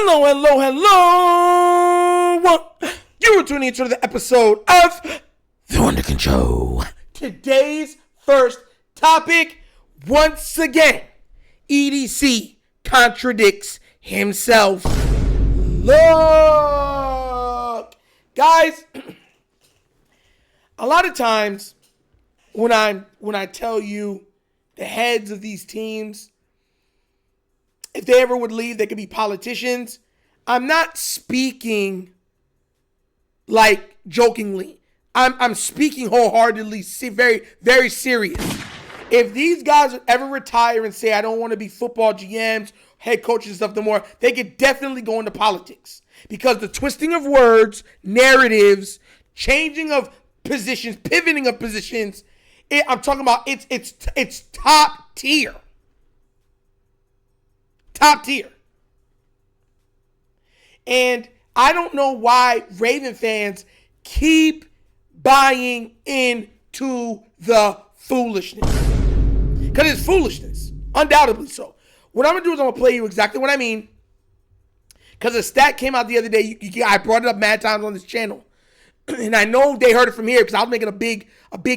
Hello, hello, hello. You are tuning into the episode of The Wunderkind Show. Today's first topic, once again, EDC contradicts himself. Look, guys, a lot of times when I tell you the heads of these teams, if they ever would leave, they could be politicians. I'm not speaking like jokingly. I'm speaking wholeheartedly, very, very serious. If these guys would ever retire and say, I don't want to be football GMs, head coaches and stuff no more, they could definitely go into politics. Because the twisting of words, narratives, changing of positions, pivoting of positions, I'm talking about it's top tier. Top tier. And I don't know why Raven fans keep buying into the foolishness. Because it's foolishness. Undoubtedly so. What I'm going to do is I'm going to play you exactly what I mean. Because a stat came out the other day. I brought it up mad times on this channel. And I know they heard it from here because I was making a big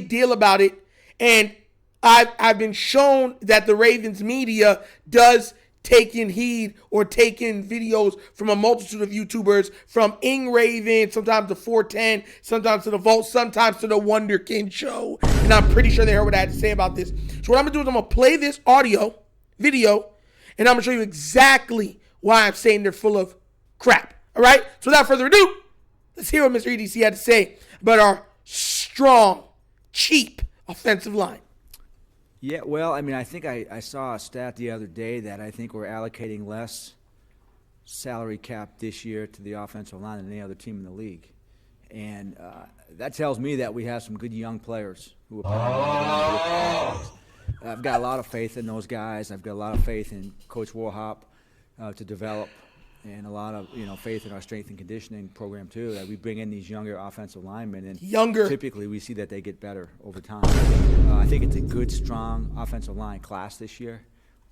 deal about it. And I've been shown that the Ravens media does take in heed or take in videos from a multitude of YouTubers, from Ing Raven, sometimes to 410, sometimes to the Vault, sometimes to the Wunderkind Show. And I'm pretty sure they heard what I had to say about this. So what I'm going to do is I'm going to play this video, and I'm going to show you exactly why I'm saying they're full of crap. All right? So without further ado, let's hear what Mr. EDC had to say about our strong, cheap offensive line. Yeah, well, I mean, I think I saw a stat the other day that I think we're allocating less salary cap this year to the offensive line than any other team in the league. And that tells me that we have some good young players who are playing. I've got a lot of faith in those guys. I've got a lot of faith in Coach Warhop to develop, and a lot of faith in our strength and conditioning program too. That we bring in these younger offensive linemen, and typically we see that they get better over time. I think it's a good, strong offensive line class this year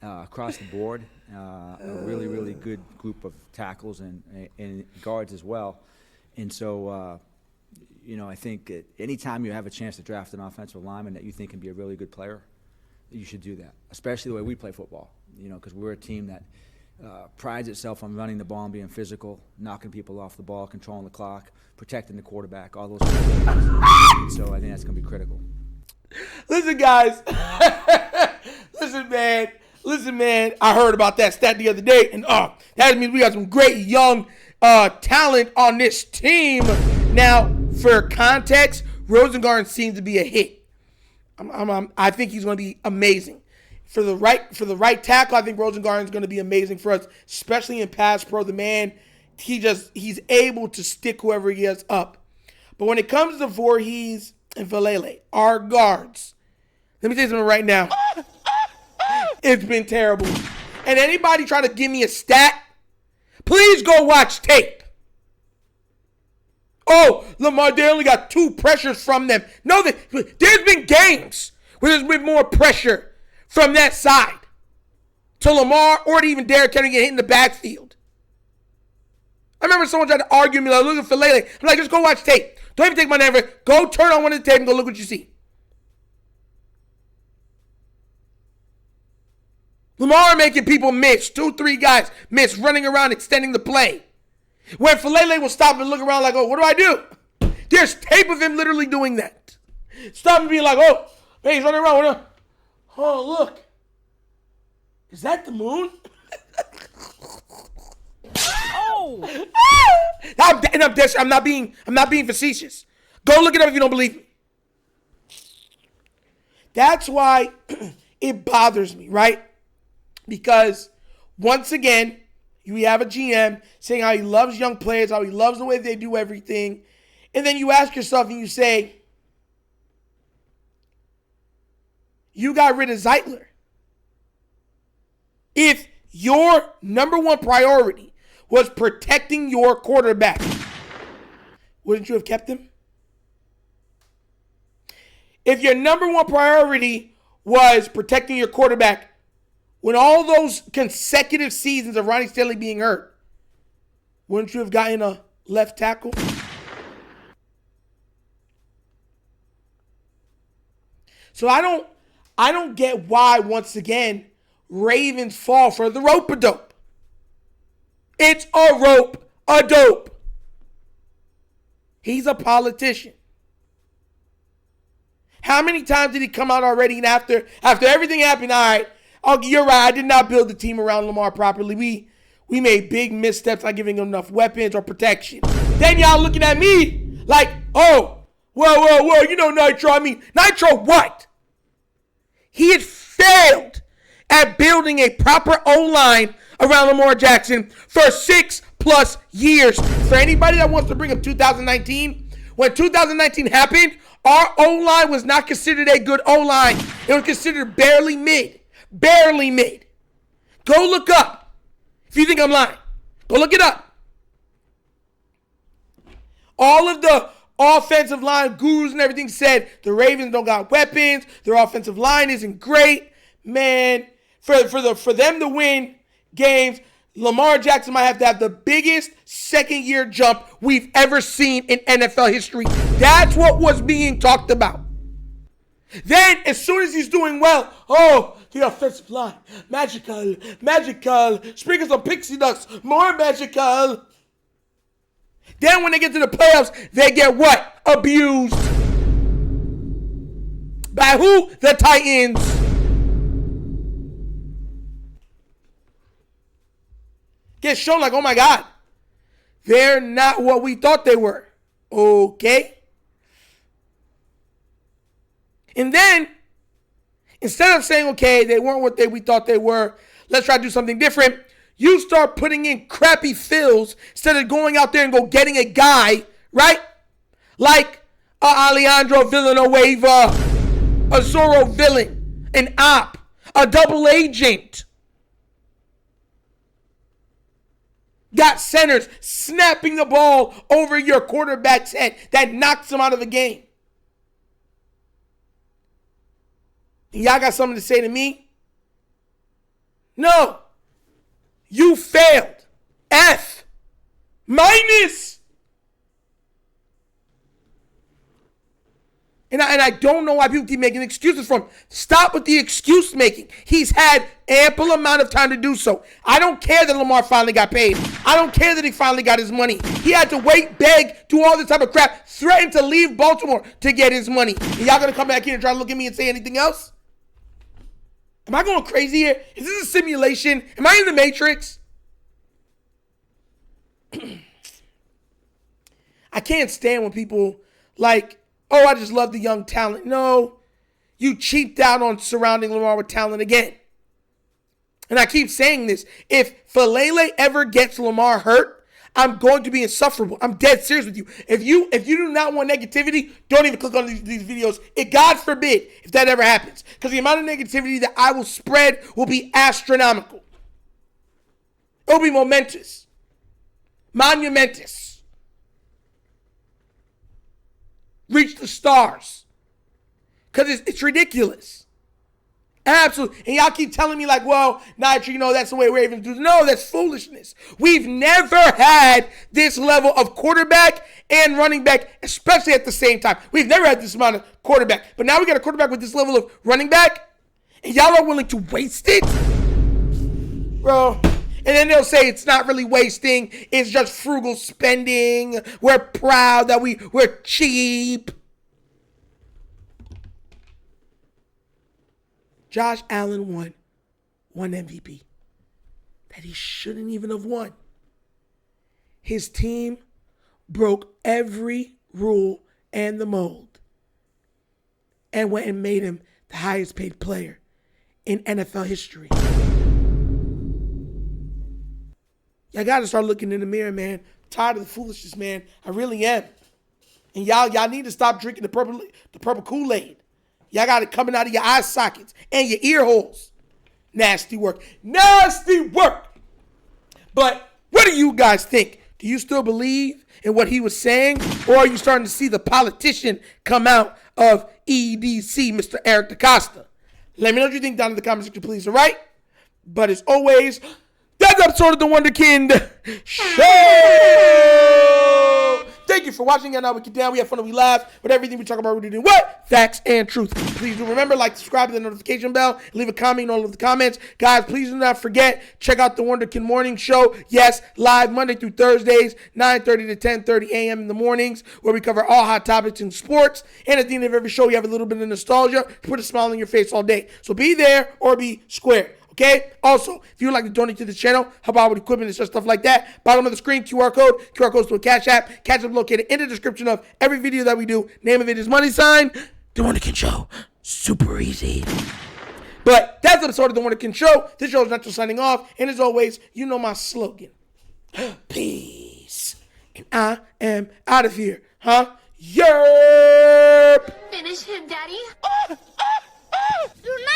across the board. A really, really good group of tackles and guards as well. And so, I think anytime you have a chance to draft an offensive lineman that you think can be a really good player, you should do that. Especially the way we play football. Because we're a team that prides itself on running the ball and being physical, knocking people off the ball, controlling the clock, protecting the quarterback, all those kind of things. So I think that's going to be critical. Listen, guys. Listen, man. I heard about that stat the other day, and that means we got some great young talent on this team. Now, for context, Rosengarten seems to be a hit. I think he's going to be amazing. For the right tackle, I think Rosengarten is going to be amazing for us, especially in pass pro. The man, he's able to stick whoever he has up. But when it comes to Voorhees and Vallely, our guards, let me tell you something right now. It's been terrible. And anybody trying to give me a stat, please go watch tape. Oh, Lamar, they only got 2 pressures from them. No, there's been games where there's been more pressure from that side to Lamar or to even Derrick Henry get hit in the backfield. I remember someone tried to argue with me, like, look at Vallely. I'm like, just go watch tape. Don't even take my name for it. Go turn on one of the tape and go look what you see. Lamar making people miss. 2-3 guys miss, running around, extending the play. When Vallely will stop and look around like, oh, what do I do? There's tape of him literally doing that. Stop and be like, oh, man, he's running around. Oh, look. Is that the moon? Oh! I'm not being facetious. Go look it up if you don't believe me. That's why it bothers me, right? Because once again, we have a GM saying how he loves young players, how he loves the way they do everything. And then you ask yourself and you say, you got rid of Zeitler. If your number one priority was protecting your quarterback, wouldn't you have kept him? If your number one priority was protecting your quarterback, when all those consecutive seasons of Ronnie Stanley being hurt, Wouldn't you have gotten a left tackle? So I don't get why, once again, Ravens fall for the rope-a-dope. It's a rope-a-dope. He's a politician. How many times did he come out already and after everything happened, all right, you're right, I did not build the team around Lamar properly. We made big missteps not giving him enough weapons or protection. Then y'all looking at me like, oh, whoa, you know Nitro. Nitro what? He had failed at building a proper O-line around Lamar Jackson for 6+ years. For anybody that wants to bring up 2019, when 2019 happened, our O-line was not considered a good O-line. It was considered barely mid. Barely mid. Go look up. If you think I'm lying, go look it up. All of the offensive line gurus and everything said the Ravens don't got weapons. Their offensive line isn't great. Man, for them to win games, Lamar Jackson might have to have the biggest second-year jump we've ever seen in NFL history. That's what was being talked about. Then, as soon as he's doing well, oh, the offensive line, magical, sprinkle some pixie dust, more magical. Then when they get to the playoffs, they get what? Abused. By who? The Titans. Get shown like, oh my God, they're not what we thought they were. Okay. And then, instead of saying, okay, they weren't what we thought they were, let's try to do something different, you start putting in crappy fills instead of going out there and go getting a guy, right? Like Alejandro Villanueva, a Zorro villain, an op, a double agent. Got centers snapping the ball over your quarterback's head that knocks him out of the game. Y'all got something to say to me? No. You failed. F. Minus. And I don't know why people keep making excuses for him. Stop with the excuse making. He's had ample amount of time to do so. I don't care that Lamar finally got paid. I don't care that he finally got his money. He had to wait, beg, do all this type of crap, threaten to leave Baltimore to get his money. And y'all gonna come back here and try to look at me and say anything else? Am I going crazy here? Is this a simulation? Am I in the Matrix? I can't stand when people like, oh, I just love the young talent. No, you cheaped out on surrounding Lamar with talent again. And I keep saying this. If Falele ever gets Lamar hurt, I'm going to be insufferable. I'm dead serious with you. If you do not want negativity, don't even click on these videos. God forbid if that ever happens. Because the amount of negativity that I will spread will be astronomical. It will be momentous. Monumentous. Reach the stars. Because it's ridiculous. Absolutely. And y'all keep telling me like, well, Nitro, you know, that's the way Ravens do. No, that's foolishness. We've never had this level of quarterback and running back, especially at the same time. We've never had this amount of quarterback. But now we got a quarterback with this level of running back, and y'all are willing to waste it? Bro. And then they'll say it's not really wasting. It's just frugal spending. We're proud that we're cheap. Josh Allen won one MVP that he shouldn't even have won. His team broke every rule and the mold and went and made him the highest paid player in NFL history. Y'all got to start looking in the mirror, man. I'm tired of the foolishness, man. I really am. And y'all need to stop drinking the purple Kool-Aid. Y'all got it coming out of your eye sockets and your ear holes. Nasty work. Nasty work. But what do you guys think? Do you still believe in what he was saying? Or are you starting to see the politician come out of EDC, Mr. Eric DeCosta? Let me know what you think down in the comment section, please, all right? But as always, that's episode of The Wunderkind. Show. Thank you for watching. And now we get down. We have fun and we laugh. But everything we talk about, we're doing what? Facts and truth. Please do remember, like, subscribe to the notification bell. Leave a comment in all of the comments. Guys, please do not forget, check out the Wunderkind Morning Show. Yes, live Monday through Thursdays, 9:30 to 10:30 a.m. in the mornings, where we cover all hot topics in sports. And at the end of every show, you have a little bit of nostalgia to put a smile on your face all day. So be there or be square. Okay? Also, if you would like to donate to this channel, help out with equipment and stuff like that, bottom of the screen, QR code. QR codes to a Cash App. Cash App located in the description of every video that we do. Name of it is money sign. The Wunderkind Show. Super easy. But that's the episode of The Wunderkind Show. This show is not just signing off. And as always, you know my slogan. Peace. And I am out of here. Huh? Yerp. Finish him, Daddy. Do not